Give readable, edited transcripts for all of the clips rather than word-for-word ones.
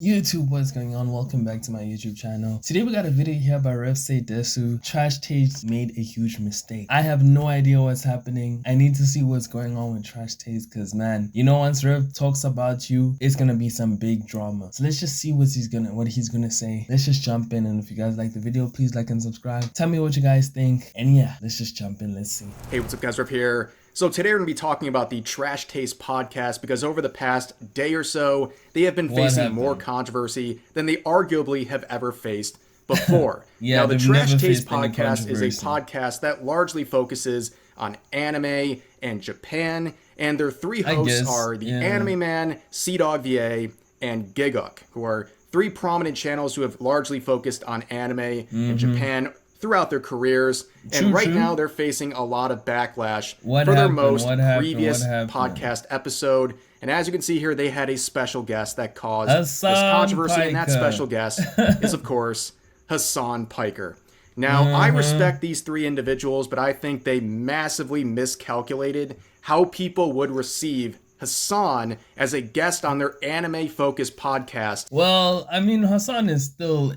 YouTube, what's going on? Welcome back to my YouTube channel. Today we got a video here by Rev say desu. Trash Taste made a huge mistake. I have no idea what's happening. I need to see what's going on with Trash Taste because man, you know, once Rev talks about you, it's gonna be some big drama. So let's just see what he's gonna say. Let's just jump in, and if you guys like the video, please like and subscribe. Tell me what you guys think. And yeah, let's just jump in. Let's see. Hey, what's up guys, Rev here. So today we're going to be talking about the Trash Taste podcast because over the past day or so, they have been facing more controversy than they arguably have ever faced before. Yeah, now, the Trash Taste podcast is a podcast that largely focuses on anime and Japan, and their three hosts are the Anime Man, Sea-Dog VA, and Giguk, who are three prominent channels who have largely focused on anime and Japan throughout their careers, and right now they're facing a lot of backlash for their most previous podcast episode. And as you can see here, they had a special guest that caused this controversy, and that special guest is, of course, Hasan Piker. Now, I respect these three individuals, but I think they massively miscalculated how people would receive Hasan as a guest on their anime-focused podcast. Well, I mean, Hasan is still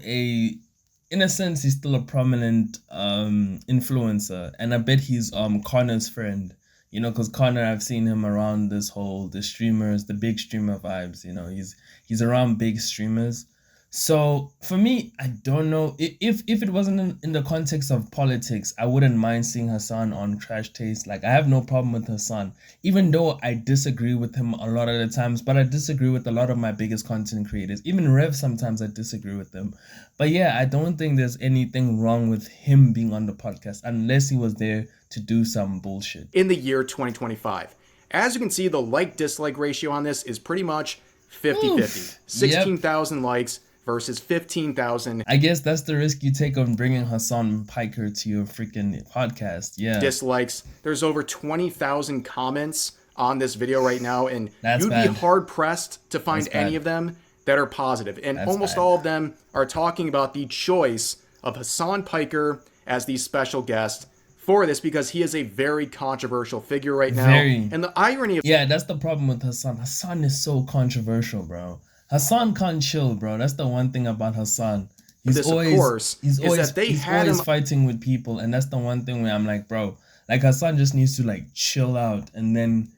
in a sense, he's still a prominent influencer, and I bet he's Connor's friend, you know, because Connor, I've seen him around the streamers, the big streamer vibes, you know, he's around big streamers. So for me, I don't know if it wasn't in the context of politics, I wouldn't mind seeing Hasan on Trash Taste. Like, I have no problem with Hasan, even though I disagree with him a lot of the times, but I disagree with a lot of my biggest content creators. Even Rev, sometimes I disagree with them. But yeah, I don't think there's anything wrong with him being on the podcast unless he was there to do some bullshit. In the year 2025, as you can see, the like-dislike ratio on this is pretty much 50-50. 16,000 likes versus 15,000. I guess that's the risk you take on bringing Hasan Piker to your freaking podcast. Yeah. Dislikes. There's over 20,000 comments on this video right now, and you'd be hard pressed to find any of them that are positive. And almost all of them are talking about the choice of Hasan Piker as the special guest for this because he is a very controversial figure right now. And the irony of that's the problem with Hasan. Hasan is so controversial, bro. Hasan can't chill, bro. That's the one thing about Hasan. He's always fighting with people, and that's the one thing where I'm like, bro, like Hasan just needs to like chill out, and then,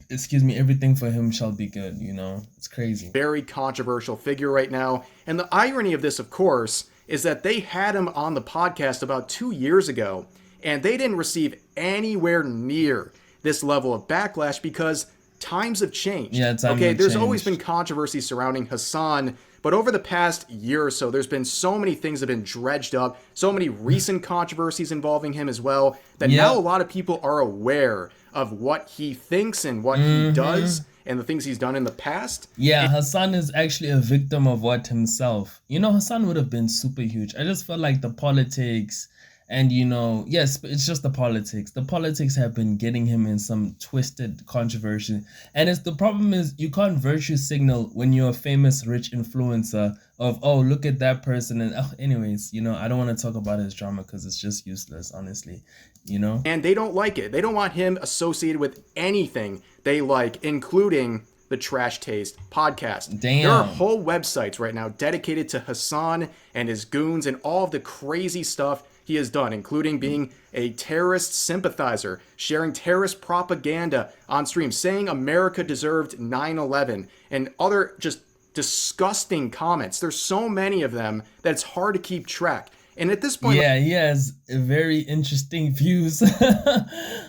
everything for him shall be good. You know, it's crazy. Very controversial figure right now, and the irony of this, of course, is that they had him on the podcast about 2 years ago, and they didn't receive anywhere near this level of backlash because times have changed. There's always been controversy surrounding Hasan, but over the past year or so, there's been so many things that have been dredged up, so many recent controversies involving him as well, that now a lot of people are aware of what he thinks and what he does and the things he's done in the past. Yeah, Hasan is actually a victim of what himself. You know, Hasan would have been super huge. I just felt like the politics, and, you know, yes, but it's just the politics. The politics have been getting him in some twisted controversy. And the problem is you can't virtue signal when you're a famous, rich influencer of, oh, look at that person. And anyways, you know, I don't want to talk about his drama because it's just useless, honestly, you know? And they don't like it. They don't want him associated with anything they like, including the Trash Taste podcast. Damn. There are whole websites right now dedicated to Hasan and his goons and all of the crazy stuff he has done, including being a terrorist sympathizer, sharing terrorist propaganda on stream, saying America deserved 9/11, and other just disgusting comments. There's so many of them that it's hard to keep track. And at this point, he has very interesting views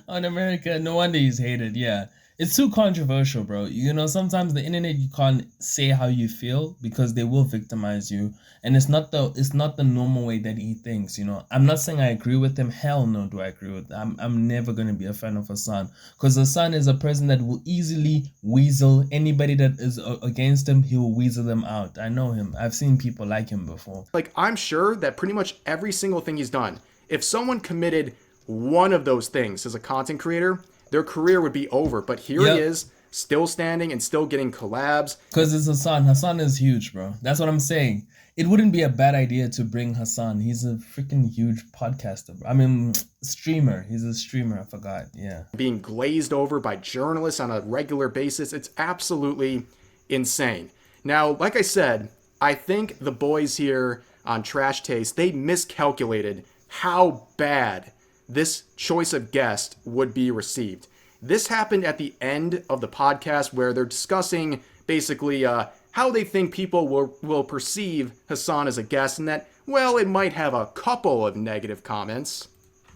on America. No wonder he's hated. Yeah. It's too controversial, bro. You know, sometimes the internet, you can't say how you feel because they will victimize you, and it's not the normal way that he thinks. You know, I'm not saying I agree with him. Hell no, do I agree with him? I'm never gonna be a fan of Hasan because Hasan is a person that will easily weasel anybody that is against him. He will weasel them out. I know him. I've seen people like him before. Like, I'm sure that pretty much every single thing he's done, if someone committed one of those things as a content creator, their career would be over. But here he is, still standing and still getting collabs. Because it's Hasan. Hasan is huge, bro. That's what I'm saying. It wouldn't be a bad idea to bring Hasan. He's a freaking huge podcaster, bro. I mean, streamer. He's a streamer. I forgot. Yeah. Being glazed over by journalists on a regular basis. It's absolutely insane. Now, like I said, I think the boys here on Trash Taste, they miscalculated how bad this choice of guest would be received. This happened at the end of the podcast where they're discussing basically how they think people will perceive Hasan as a guest, and that, well, it might have a couple of negative comments.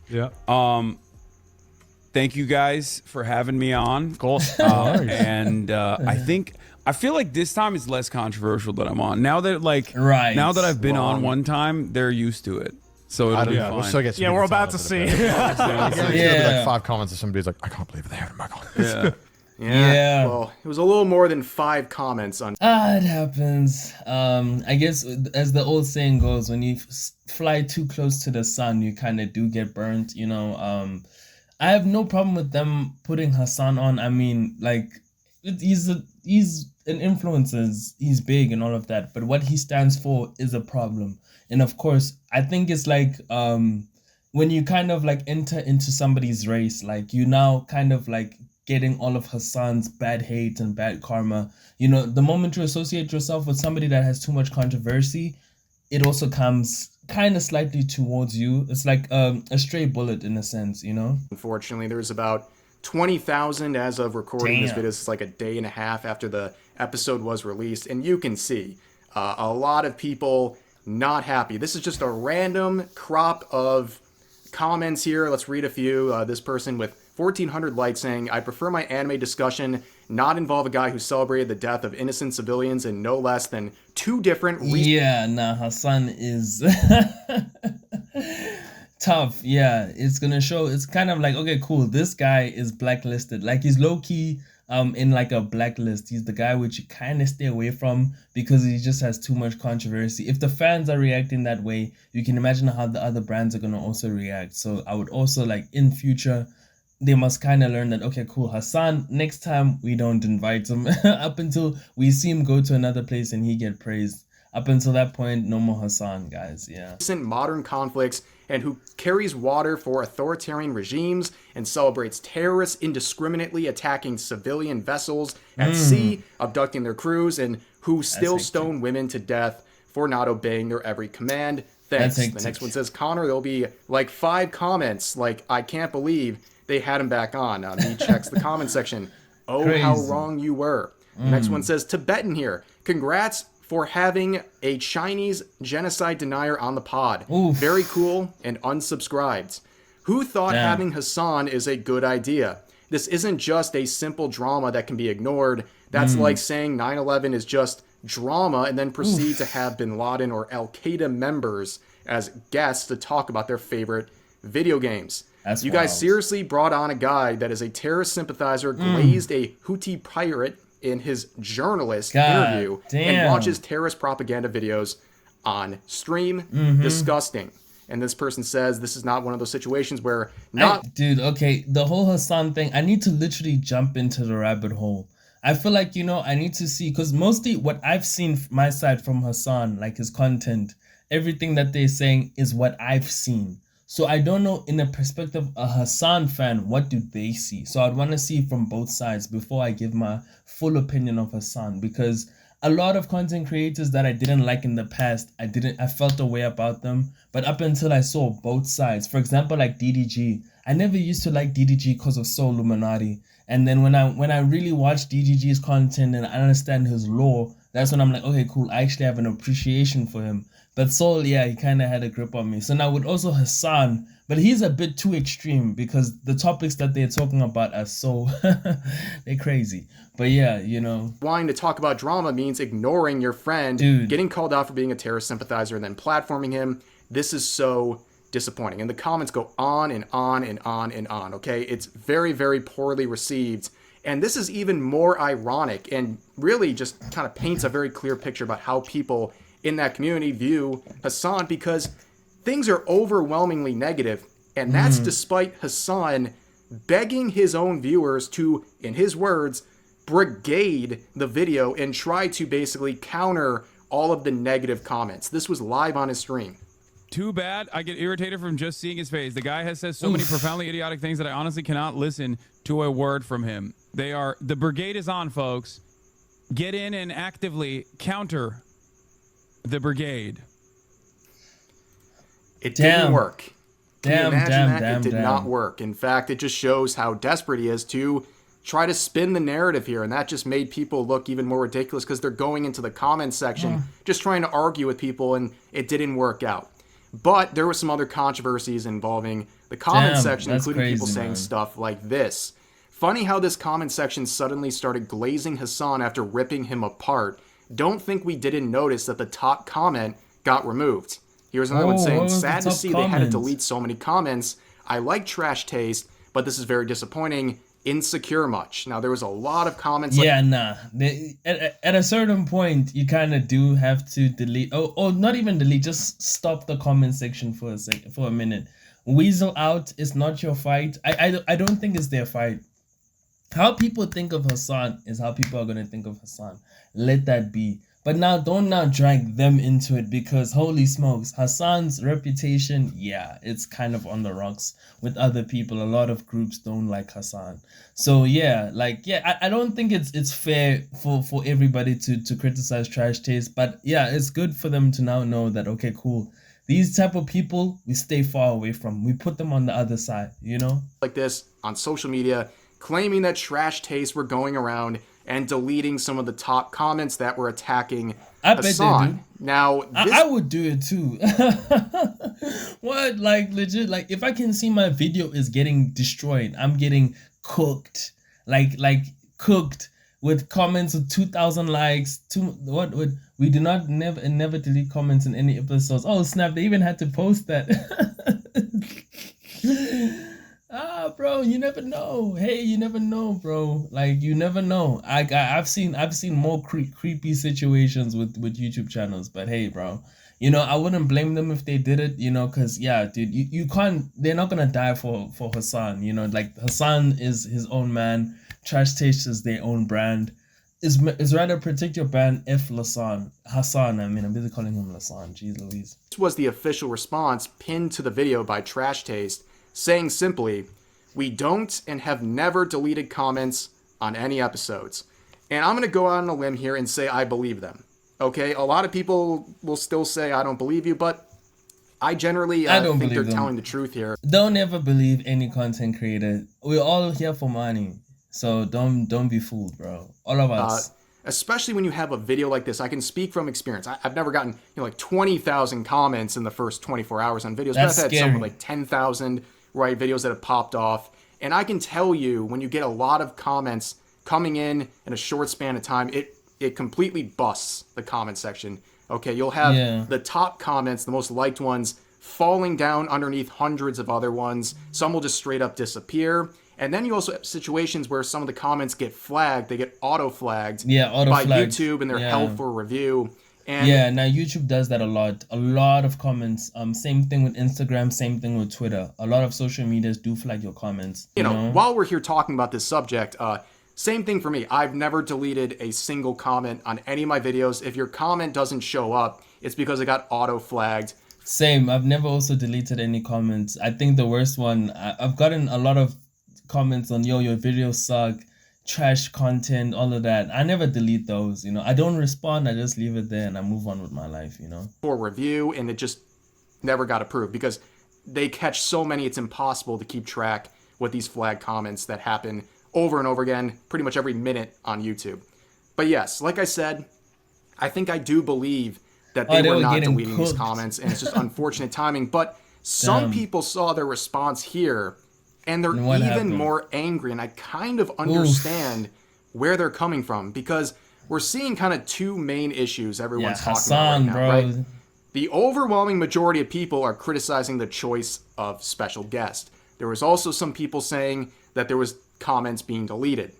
Yeah. Thank you guys for having me on. Of course. And I feel like this time it's less controversial that I'm on. Now that now that I've been on one time, they're used to it. So it'll be fine. We'll still get we're about to see. There'll be like 5 comments and somebody's like, I can't believe they had him back on. Yeah. Well, it was a little more than 5 comments on. It happens. I guess as the old saying goes, when you fly too close to the sun, you kind of do get burnt. You know. I have no problem with them putting Hasan on. I mean, like, he's an influencer. He's big and all of that. But what he stands for is a problem. And of course, I think it's like when you kind of like enter into somebody's race, like you now kind of like getting all of Hasan's bad hate and bad karma. You know, the moment you associate yourself with somebody that has too much controversy, it also comes kind of slightly towards you. It's like a stray bullet in a sense, you know? Unfortunately, there's about 20,000 as of recording this video. It's like a day and a half after the episode was released, and you can see a lot of people not happy. This is just a random crop of comments here. Let's read a few. This person with 1,400 likes saying, I prefer my anime discussion not involve a guy who celebrated the death of innocent civilians in no less than 2 different Hasan is tough. Yeah, it's gonna show. It's kind of like, okay, cool, this guy is blacklisted. Like, he's low-key in like a blacklist. He's the guy which you kind of stay away from because he just has too much controversy. If the fans are reacting that way, you can imagine how the other brands are gonna also react. So I would also, like, in future, they must kind of learn that, okay, cool, Hasan, next time we don't invite him up until we see him go to another place and he get praised. Up until that point, no more Hasan, guys. Yeah. Recent modern conflicts, and who carries water for authoritarian regimes and celebrates terrorists indiscriminately attacking civilian vessels at sea, abducting their crews, and who still stone women to death for not obeying their every command. Thanks. The next one says, Connor, there'll be like 5 comments like, I can't believe they had him back on. He checks the comment section. Oh, crazy. How wrong you were. The next one says, Tibetan here. Congrats for having a Chinese genocide denier on the pod. Oof. Very cool, and unsubscribed. Who thought having Hasan is a good idea? This isn't just a simple drama that can be ignored. That's like saying 9/11 is just drama and then proceed to have Bin Laden or Al-Qaeda members as guests to talk about their favorite video games. That's you guys seriously brought on a guy that is a terrorist sympathizer, glazed a Houthi pirate in his journalist interview, and watches terrorist propaganda videos on stream. Disgusting. And this person says this is not one of those situations where dude, okay, the whole Hasan thing, I need to literally jump into the rabbit hole. I feel like, you know, I need to see, because mostly what I've seen my side from Hasan, like his content, everything that they're saying is what I've seen. So I don't know, in the perspective of a Hasan fan, what do they see? So I'd want to see from both sides before I give my full opinion of Hasan, because a lot of content creators that I didn't like in the past, I felt a way about them. But up until I saw both sides, for example, like DDG, I never used to like DDG because of Soul Illuminati. And then when I really watch DDG's content and I understand his lore, that's when I'm like, okay, cool, I actually have an appreciation for him. But Soul, yeah, he kind of had a grip on me. So now with also Hasan, but he's a bit too extreme because the topics that they're talking about are so, they're crazy. But yeah, you know. Wanting to talk about drama means ignoring your friend, getting called out for being a terrorist sympathizer, and then platforming him. This is so disappointing. And the comments go on and on and on and on, okay? It's very, very poorly received. And this is even more ironic and really just kind of paints a very clear picture about how people in that community view Hasan, because things are overwhelmingly negative, and that's despite Hasan begging his own viewers to, in his words, brigade the video and try to basically counter all of the negative comments. This was live on his stream. Too bad. I get irritated from just seeing his face. The guy has said so many profoundly idiotic things that I honestly cannot listen to a word from him. The brigade is on, folks. get in and actively counter the brigade. It didn't work. Can you imagine that? It did not work. In fact, it just shows how desperate he is to try to spin the narrative here, and that just made people look even more ridiculous because they're going into the comments section just trying to argue with people, and it didn't work out. But there were some other controversies involving the comment section, including people saying stuff like this. Funny how this comment section suddenly started glazing Hasan after ripping him apart. Don't think we didn't notice that the top comment got removed. Here's another one saying, sad to see they had to delete so many comments. I like Trash Taste, but this is very disappointing. Insecure much. Now, there was a lot of comments. At a certain point, you kind of do have to delete. Oh, not even delete. Just stop the comment section for a minute. Weasel out. It's not your fight. I don't think it's their fight. How people think of Hasan is how people are going to think of Hasan. Let that be. But now, don't drag them into it, because holy smokes, Hasan's reputation, it's kind of on the rocks with other people. A lot of groups don't like Hasan. So I don't think it's fair for everybody to criticize Trash Taste. But it's good for them to now know that, okay, cool. These type of people, we stay far away from. We put them on the other side, you know? Like this on social media, claiming that Trash Taste were going around and deleting some of the top comments that were attacking Hasan. Now, I would do it too. What? Like, legit, like, if I can see my video is getting destroyed, I'm getting cooked. Like cooked with comments of 2,000 likes. We do not never delete comments in any episodes. Oh, snap, they even had to post that. Bro, you never know. Hey, you never know, bro. Like, you never know. I've seen more creepy situations with YouTube channels, but hey, bro, you know, I wouldn't blame them if they did it, you know, because dude, you can't. They're not gonna die for Hasan, you know. Like, Hasan is his own man. Trash Taste is their own brand. Is rather protect your brand. Hasan. I mean, I'm busy calling him Hasan. Jeez Louise. This was the official response pinned to the video by Trash Taste, saying simply, we don't and have never deleted comments on any episodes. And I'm going to go out on a limb here and say I believe them. Okay? A lot of people will still say I don't believe you, but I generally think they're telling the truth here. Don't ever believe any content creator. We're all here for money. So don't be fooled, bro. All of us. Especially when you have a video like this. I can speak from experience. I've never gotten like 20,000 comments in the first 24 hours on videos. That's but I've had scary. some with like 10,000 videos that have popped off. And I can tell you, when you get a lot of comments coming in a short span of time, it completely busts the comment section. Okay, you'll have the top comments, the most liked ones, falling down underneath hundreds of other ones. Some will just straight up disappear. And then you also have situations where some of the comments get flagged. They get auto-flagged by YouTube, and they're held for review. And now YouTube does that a lot. A lot of comments. Same thing with Instagram, same thing with Twitter. A lot of social medias do flag your comments. You know, while we're here talking about this subject, same thing for me. I've never deleted a single comment on any of my videos. If your comment doesn't show up, it's because it got auto-flagged. Same. I've never also deleted any comments. I think the worst one, I've gotten a lot of comments on, your videos suck, trash content, all of that. I never delete those, you know. I don't respond. I just leave it there and I move on with my life, you know. For review, and it just never got approved because they catch so many, it's impossible to keep track with these flag comments that happen over and over again, pretty much every minute on YouTube. But yes, like I said, I think I do believe that they were not deleting these comments, and it's just unfortunate timing. But some people saw their response here, and they're even more angry, and I kind of understand where they're coming from, because we're seeing kind of two main issues everyone's talking about right now, right? The overwhelming majority of people are criticizing the choice of special guest. There was also some people saying that there was comments being deleted.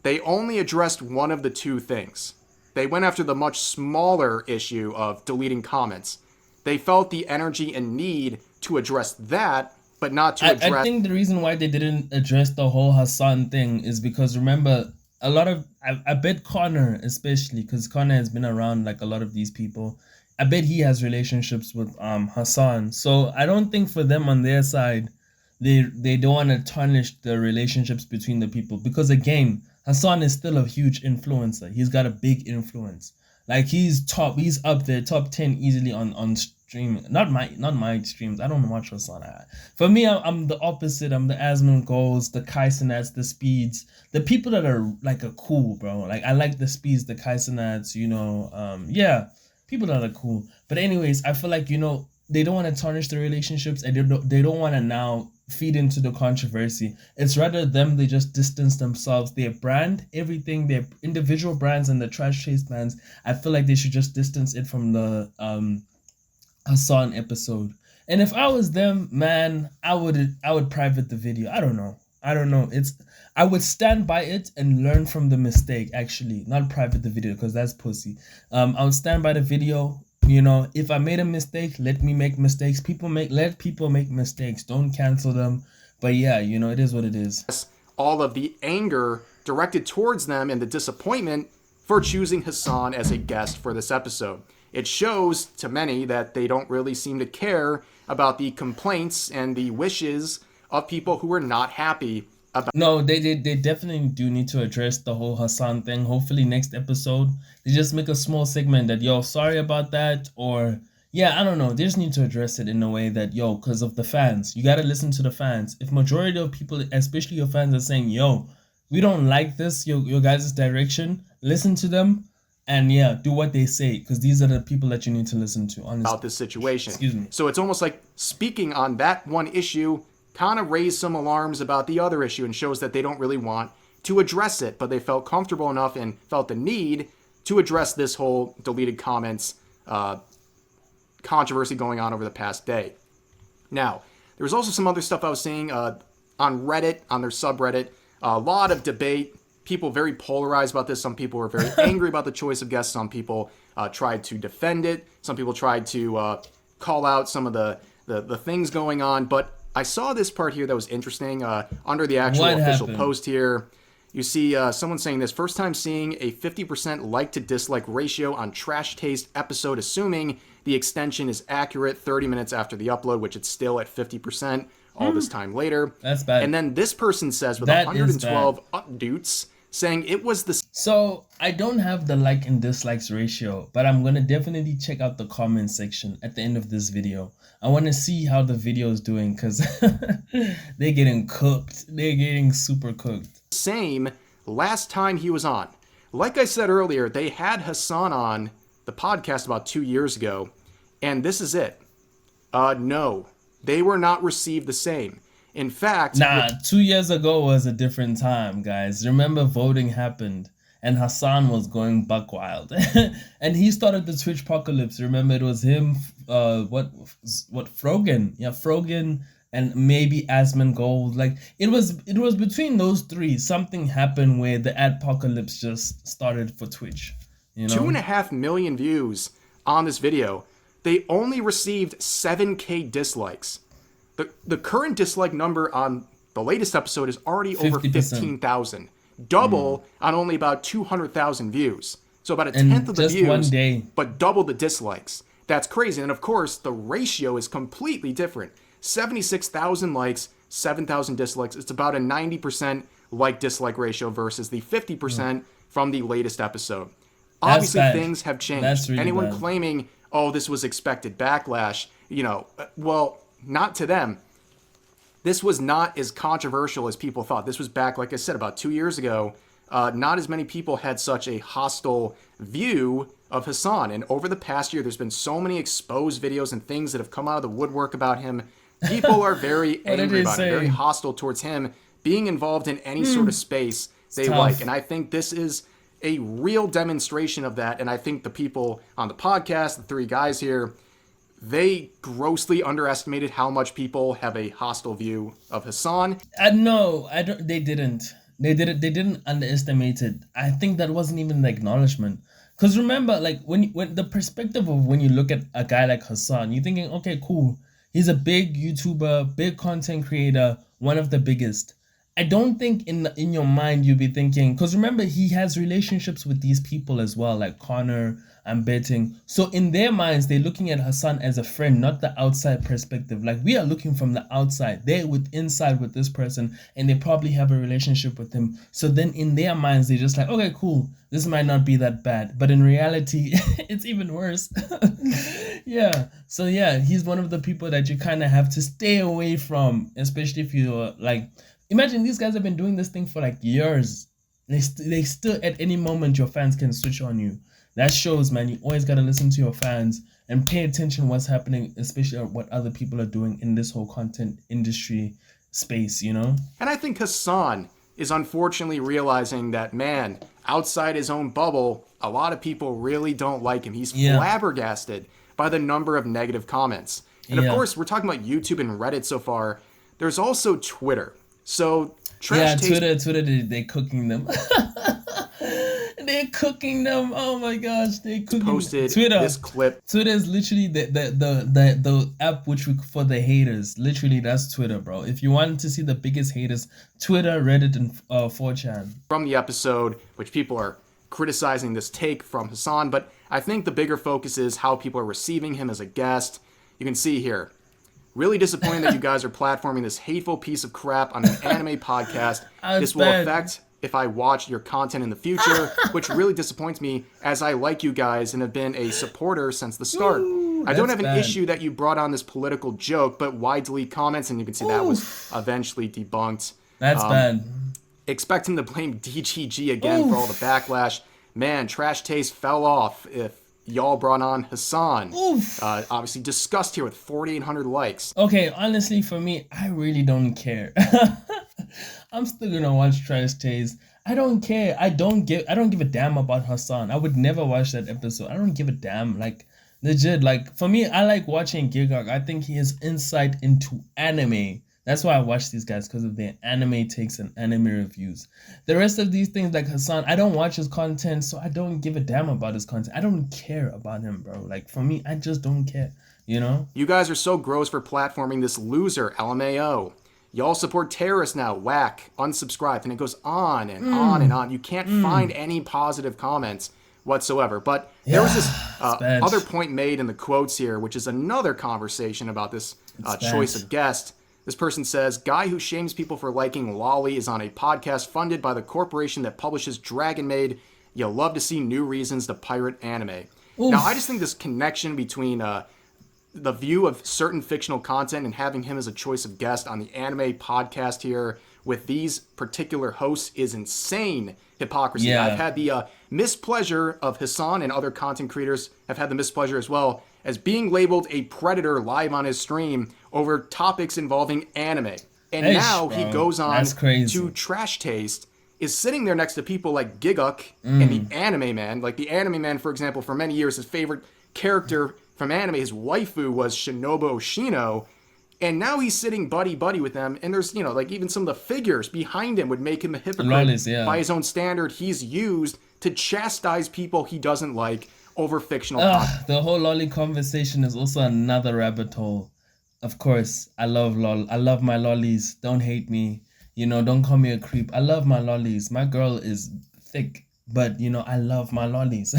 They only addressed one of the two things. They went after the much smaller issue of deleting comments. They felt the energy and need to address that, but not to address... I think the reason why they didn't address the whole Hasan thing is because, remember, a lot of... I bet Connor, especially, because Connor has been around like a lot of these people. I bet he has relationships with Hasan. So I don't think for them on their side, they don't want to tarnish the relationships between the people. Because again, Hasan is still a huge influencer. He's got a big influence. Like he's up there, top 10 easily on streaming. Not my streams. I don't watch Hasan. For me, I'm the opposite. I'm the Asmon Goals, the Kaisenats, the Speeds, the people that are like a cool, bro. Like I like the Speeds, the Kaisenats, people that are cool. But anyways, I feel like, they don't want to tarnish the relationships, and they don't want to now feed into the controversy. It's rather they just distance themselves, their brand, everything, their individual brands and the trash chase brands. I feel like they should just distance it from the Hasan episode. And if I was them, man, I would private the video. I don't know. I would stand by it and learn from the mistake, actually, not private the video, because that's pussy. I would stand by the video. If I made a mistake, let me make mistakes. Let people make mistakes. Don't cancel them. But yeah, it is what it is. All of the anger directed towards them and the disappointment for choosing Hasan as a guest for this episode. It shows to many that they don't really seem to care about the complaints and the wishes of people who are not happy about. No, they definitely do need to address the whole Hasan thing. Hopefully next episode they just make a small segment that, sorry about that, or I don't know, they just need to address it in a way that, because of the fans, you got to listen to the fans. If majority of people, especially your fans, are saying, we don't like this, your guys' direction, listen to them and do what they say, because these are the people that you need to listen to, honestly. About this situation. Excuse me. So it's almost like speaking on that one issue kind of raised some alarms about the other issue and shows that they don't really want to address it, but they felt comfortable enough and felt the need to address this whole deleted comments controversy going on over the past day. Now, there was also some other stuff I was seeing on Reddit, on their subreddit, a lot of debate, people very polarized about this. Some people were very angry about the choice of guests. Some people tried to defend it. Some people tried to call out some of the things going on, but I saw this part here that was interesting. Under the actual official post here, you see someone saying this: first time seeing a 50% like to dislike ratio on Trash Taste episode, assuming the extension is accurate 30 minutes after the upload, which it's still at 50% all this time later. That's bad. And then this person says with 112 updates saying it was the... So I don't have the like and dislikes ratio, but I'm going to definitely check out the comment section at the end of this video. I want to see how the video is doing, because they're getting cooked. They're getting super cooked. Same last time he was on. Like I said earlier, they had Hasan on the podcast about 2 years ago, and this is it. No, they were not received the same. In fact... 2 years ago was a different time, guys. Remember, voting happened, and Hasan was going buck wild. And he started the Twitch apocalypse. Remember, it was him, Frogan? Yeah, Frogan, and maybe Asmon Gold. Like, it was between those three. Something happened where the apocalypse just started for Twitch. 2.5 million views on this video. They only received 7K dislikes. The current dislike number on the latest episode is already 50%. Over 15,000. Double on only about 200,000 views. So about a tenth of the views, one day. But double the dislikes. That's crazy. And of course, the ratio is completely different. 76,000 likes, 7,000 dislikes. It's about a 90% like-dislike ratio versus the 50% from the latest episode. Obviously, things have changed. Really Anyone bad. claiming, this was expected backlash, well, not to them. This was not as controversial as people thought. This was back, like I said, about 2 years ago. Not as many people had such a hostile view of Hasan. And over the past year, there's been so many exposed videos and things that have come out of the woodwork about him. People are very angry about him, very hostile towards him being involved in any sort of space they like. And I think this is a real demonstration of that. And I think the people on the podcast, the three guys here, they grossly underestimated how much people have a hostile view of Hasan. No, I don't. They didn't. They didn't underestimate it. I think that wasn't even the acknowledgement. Because remember, like when the perspective of when you look at a guy like Hasan, you're thinking, okay, cool. He's a big YouTuber, big content creator, one of the biggest. I don't think in your mind you'll be thinking, because remember he has relationships with these people as well, like Connor and Betting. So in their minds, they're looking at Hasan as a friend, not the outside perspective. Like we are looking from the outside. They're inside with this person, and they probably have a relationship with him. So then in their minds, they're just like, okay, cool. This might not be that bad, but in reality, it's even worse. Yeah. So yeah, he's one of the people that you kind of have to stay away from, especially if you're like. Imagine these guys have been doing this thing for like years. They still at any moment your fans can switch on you. That shows, man. You always gotta listen to your fans and pay attention what's happening, especially what other people are doing in this whole content industry space, you know? And I think Hasan is unfortunately realizing that, man, outside his own bubble, a lot of people really don't like him. He's flabbergasted by the number of negative comments. And of course, we're talking about YouTube and Reddit so far. There's also Twitter. So Twitter, they're cooking them. They're cooking them. Oh my gosh, they're cooking. Posted Twitter. This clip. Twitter is literally the app for the haters. Literally, that's Twitter, bro. If you want to see the biggest haters, Twitter, Reddit, and 4chan. From the episode, which people are criticizing this take from Hasan, but I think the bigger focus is how people are receiving him as a guest. You can see here. Really disappointed that you guys are platforming this hateful piece of crap on an anime podcast. This will affect if I watch your content in the future, which really disappoints me as I like you guys and have been a supporter since the start. I don't have an issue that you brought on this political joke, but why delete comments? And you can see that was eventually debunked. That's bad. Expect him to blame DGG again for all the backlash. Man, Trash Taste fell off if y'all brought on Hasan. Obviously discussed here with 4,800 likes. Okay, honestly, for me, I really don't care. I'm still gonna watch Trash Taste. I don't care. I don't give a damn about Hasan. I would never watch that episode. I don't give a damn. Like legit. Like for me, I like watching Gigok. I think he has insight into anime. That's why I watch these guys, because of their anime takes and anime reviews. The rest of these things, like Hasan, I don't watch his content, so I don't give a damn about his content. I don't care about him, bro. Like, for me, I just don't care, you know? You guys are so gross for platforming this loser, LMAO. Y'all support terrorists now, whack, unsubscribed, and it goes on and on and on. You can't find any positive comments whatsoever. But there was this other point made in the quotes here, which is another conversation about this choice of guest. This person says, guy who shames people for liking lolly is on a podcast funded by the corporation that publishes Dragon Maid. You'll love to see new reasons to pirate anime. Oof. Now, I just think this connection between the view of certain fictional content and having him as a choice of guest on the anime podcast here with these particular hosts is insane hypocrisy. Yeah. I've had the mispleasure of Hasan, and other content creators have had the mispleasure as well, as being labeled a predator live on his stream over topics involving anime. And now he goes on to Trash Taste, is sitting there next to people like Giguk and the Anime Man. Like the Anime Man, for example, for many years, his favorite character from anime, his waifu, was Shinobu Oshino. And now he's sitting buddy-buddy with them. And there's, like even some of the figures behind him would make him a hypocrite by his own standard. He's used to chastise people he doesn't like over fictional content. The whole lolly conversation is also another rabbit hole. Of course, I love my lollies. Don't hate me. Don't call me a creep. I love my lollies. My girl is thick, but I love my lollies.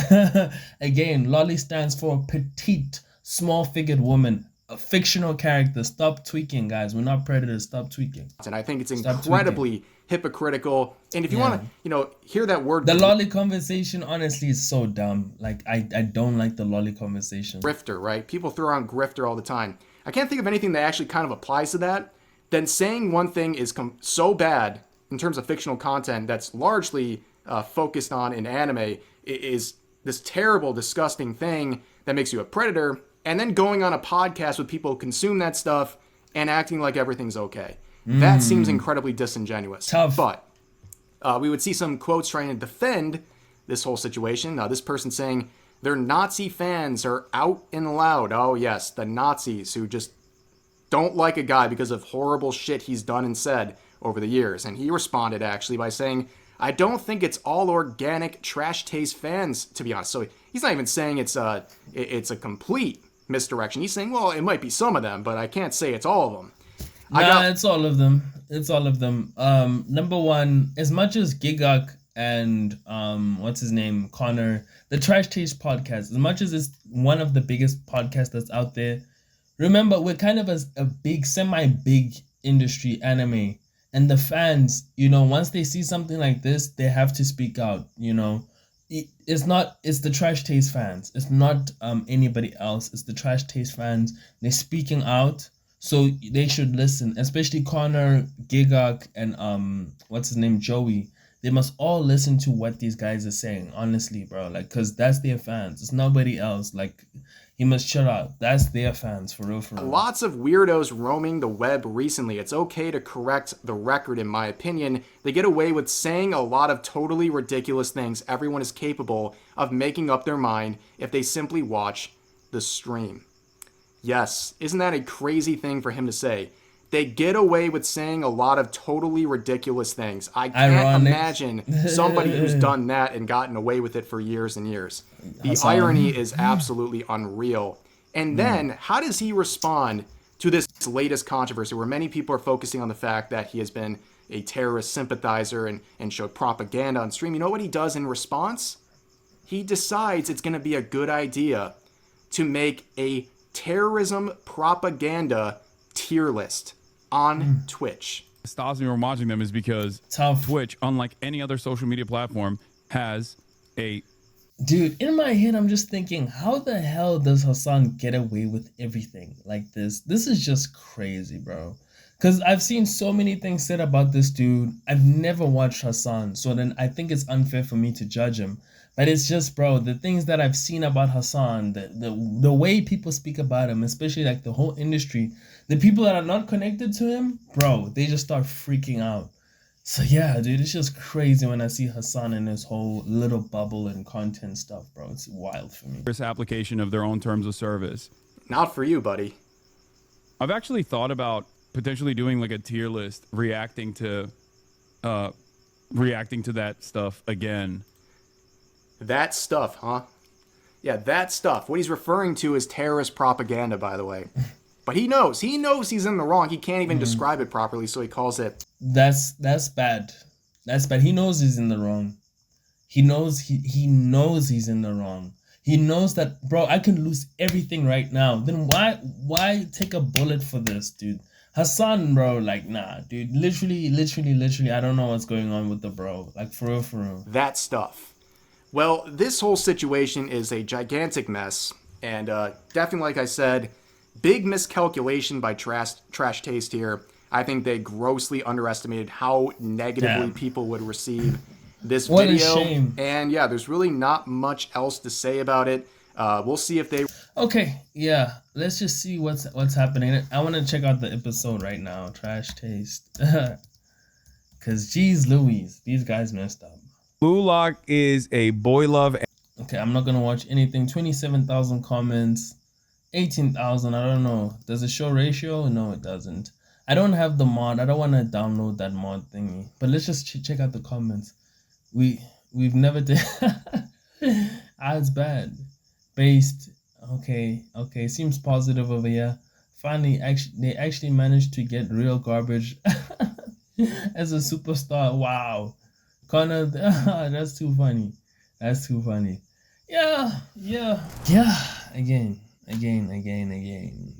Again, lolly stands for petite, small-figured woman. A fictional character. Stop tweaking, guys. We're not predators. Stop tweaking. And I think it's incredibly hypocritical. And if you want to, hear that word, the lolly conversation, honestly, is so dumb. Like, I don't like the lolly conversation. Grifter, right? People throw around grifter all the time. I can't think of anything that actually kind of applies to that. Then saying one thing is so bad in terms of fictional content that's largely focused on in anime is this terrible, disgusting thing that makes you a predator. And then going on a podcast with people who consume that stuff and acting like everything's okay. That seems incredibly disingenuous. Tough. But we would see some quotes trying to defend this whole situation. This person saying their Nazi fans are out and loud. Oh, yes, the Nazis who just don't like a guy because of horrible shit he's done and said over the years. And he responded, actually, by saying, I don't think it's all organic Trash Taste fans, to be honest. So he's not even saying it's a complete misdirection. He's saying, well, it might be some of them, but I can't say it's all of them. It's all of them. It's all of them. Number one, as much as Gigak and what's his name, Connor, the Trash Taste podcast, as much as it's one of the biggest podcasts that's out there, remember we're kind of a big, semi-big industry anime, and the fans, once they see something like this, they have to speak out. It's the Trash Taste fans. It's not anybody else. It's the Trash Taste fans. They're speaking out. So they should listen, especially Connor, Gigak, and what's his name, Joey. They must all listen to what these guys are saying, honestly, bro. Like, cause that's their fans. It's nobody else. Like, he must chill out. That's their fans, for real, for real. Lots of weirdos roaming the web recently. It's okay to correct the record, in my opinion. They get away with saying a lot of totally ridiculous things. Everyone is capable of making up their mind if they simply watch the stream. Yes, isn't that a crazy thing for him to say? They get away with saying a lot of totally ridiculous things. I can't imagine somebody who's done that and gotten away with it for years and years. The irony is absolutely unreal. And then, how does he respond to this latest controversy where many people are focusing on the fact that he has been a terrorist sympathizer and showed propaganda on stream? You know what he does in response? He decides it's going to be a good idea to make a terrorism propaganda tier list on Twitch. Stops me from watching them is because Twitch, unlike any other social media platform, has a... Dude, in my head, I'm just thinking, how the hell does Hasan get away with everything like this? This is just crazy, bro. Because I've seen so many things said about this dude. I've never watched Hasan, so then I think it's unfair for me to judge him. But it's just, bro, the things that I've seen about Hasan, the way people speak about him, especially like the whole industry, the people that are not connected to him, bro, they just start freaking out. So yeah, dude, it's just crazy when I see Hasan in his whole little bubble and content stuff, bro. It's wild for me. This application of their own terms of service. Not for you, buddy. I've actually thought about potentially doing like a tier list reacting to that stuff again. That stuff, huh? Yeah, that stuff. What he's referring to is terrorist propaganda, by the way. But he knows he's in the wrong. He can't even describe it properly, so he calls it... That's bad. That's bad. He knows he's in the wrong. He knows he knows he's in the wrong. He knows that, bro, I can lose everything right now. Then why take a bullet for this, dude? Hasan, bro, like, nah, dude. Literally, I don't know what's going on with the bro. Like, for real, for real. That stuff. Well, this whole situation is a gigantic mess, and definitely, like I said, big miscalculation by Trash Taste here. I think they grossly underestimated how negatively people would receive this video. What a shame. And yeah, there's really not much else to say about it. We'll see if they... Okay, yeah, let's just see what's happening. I want to check out the episode right now, Trash Taste. Because, geez Louise, these guys messed up. Blue Lock is a boy love. Okay, I'm not gonna watch anything. 27,000 comments, 18,000. I don't know. Does it show ratio? No, it doesn't. I don't have the mod. I don't want to download that mod thingy. But let's just check out the comments. We've never did. It's bad. Based. Okay. Seems positive over here. Finally, they actually managed to get real garbage as a superstar. Wow. Connor, that's too funny. Yeah. Again.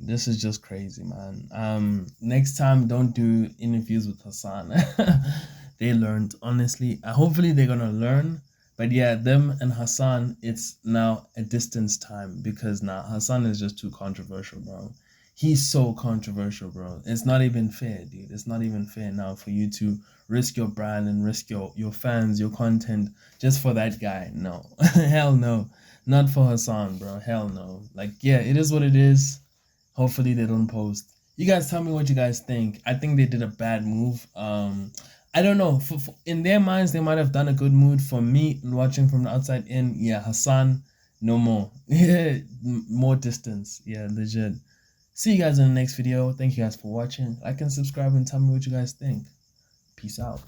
This is just crazy, man. Next time, don't do interviews with Hasan. They learned, honestly. Hopefully, they're gonna learn. But yeah, them and Hasan, it's now a distance time because now Hasan is just too controversial, bro. He's so controversial, bro. It's not even fair, dude. It's not even fair now for you to risk your brand and risk your fans, your content just for that guy. No. Hell no. Not for Hasan, bro. Hell no. Like, yeah, it is what it is. Hopefully they don't post. You guys tell me what you guys think. I think they did a bad move. I don't know. For in their minds, they might have done a good move. For me, watching from the outside in, yeah, Hasan, no more. More distance. Yeah, legit. See you guys in the next video. Thank you guys for watching. Like and subscribe and tell me what you guys think. Peace out.